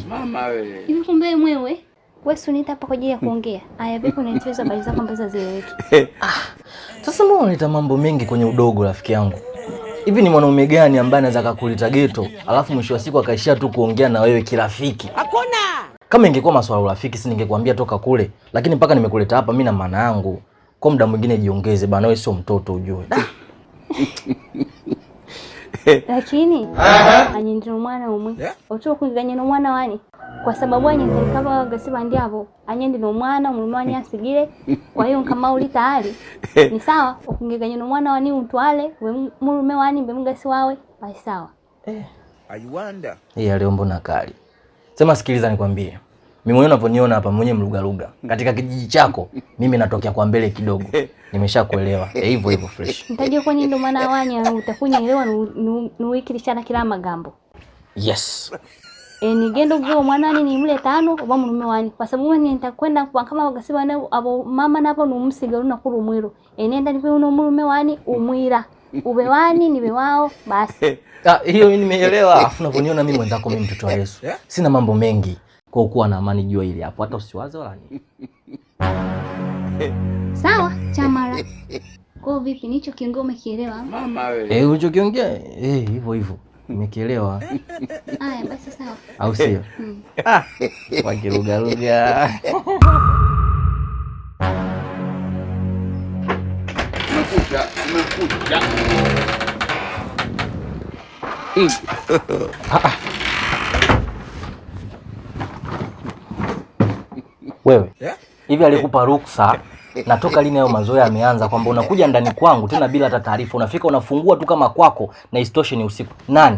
Mama wewe. Hivi kumbe mwewe? Wewe unita hapa kwa ajili ya kuongea. Aya vipi unanieleza habari zako ambazo hazieleweki? Sasa mbona unaleta mambo mengi kwenye udogo rafiki yangu? Hivi ni mwanaume gani ambaye anaweza kukuleta geto, alafu mwisho wa siku akaishia tu kuongea na wewe kirafiki? Hakuna. Kama ingekuwa maswala urafiki si ningekuambia toka kule, lakini mpaka nimekuleta hapa mimi na maana yangu. Kwa muda mwingine jiongeze bana, wewe sio mtoto ujue. Lakini anyindiro mwana umwe. Ocho kuganya no mwana wani. Kwa sababu anyindiro kama gasiba ndiabo, anyindiro mwana umwana asigire. Kwa hiyo kama uli tayari ni sawa ukungeganya no mwana wani utwale, we murume wani mbemugasi wawe, basi sawa. I wonder. Leo mbona kali. Sema sikiliza nikwambie. Mimi mwenyewe unavyoniona hapa mwenye mlugaluga. Katika kijiji chako mimi natokea kwa mbele kidogo. Nimeshakuelewa. Hivyo fresh. Nitaje kwa nini ndo maana wanya utakunyelewa nuwikilishana kila magambo. Yes. Nigendo go mwana ni mle tano oba murume wani. Kwa sababu nitakwenda kwa kama bagasiba na abo mama napo numusigaru na kuru mwiro. Nenda nipe uno murume wani umwira. Ube wani nibe wao basi. Hiyo mimi nimeelewa. Afu unavyoniona mimi mwenzako mimi mtoto wa Yesu. Sina mambo mengi. Kwa kuwa na amani jua hili hapo hata usiwaze wala nini. Sawa, chamara. Kwa vipi nicho kiongea umekielewa? Mama wewe. Ulichokiongea hivyo. Nimekielewa. Haya basi sawa. Au sio? Wakiruga. Umekuja. Wewe, hivi alikupa ruksa na toka lini hayo mazoea yameanza kwamba unakuja ndani kwangu tena bila hata taarifa, unafika unafungua tu kama kwako na istoshe ni usiku. Nani?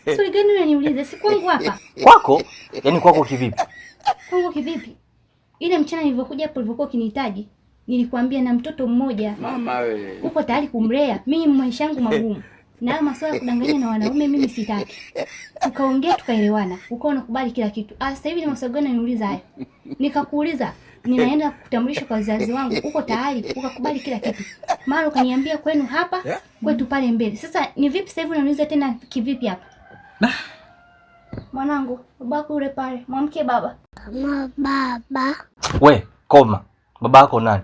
Swali gani unaniuliza? Si kwangu hapa. Kwako? Yaani kwako kivipi? Kwangu kivipi? Ile mchana nilivyokuja hapo ulivyokuwa ukinihitaji, nilikwambia na mtoto mmoja. Mama wewe. Uko tayari kumlea? Mimi maisha yangu magumu. Na masuala ya kudanganya na wanaume mimi sitaki. Tukaongea tukaelewana. Ukawa unakubali kila kitu. Sasa hivi ni maswali gani unaniuliza haya? Nikakuuliza, ninaenda kutambulisha kwa wazazi wangu. Uko tayari? Ukakubali kila kitu. Mara ukaniambia kwenu hapa, kwetu pale mbele. Sasa ni vipi sasa hivi unaniuliza tena kivipi hapa? Mwanangu, babako ule pale. Mwamke baba. Kama baba. We, koma. Babako nani?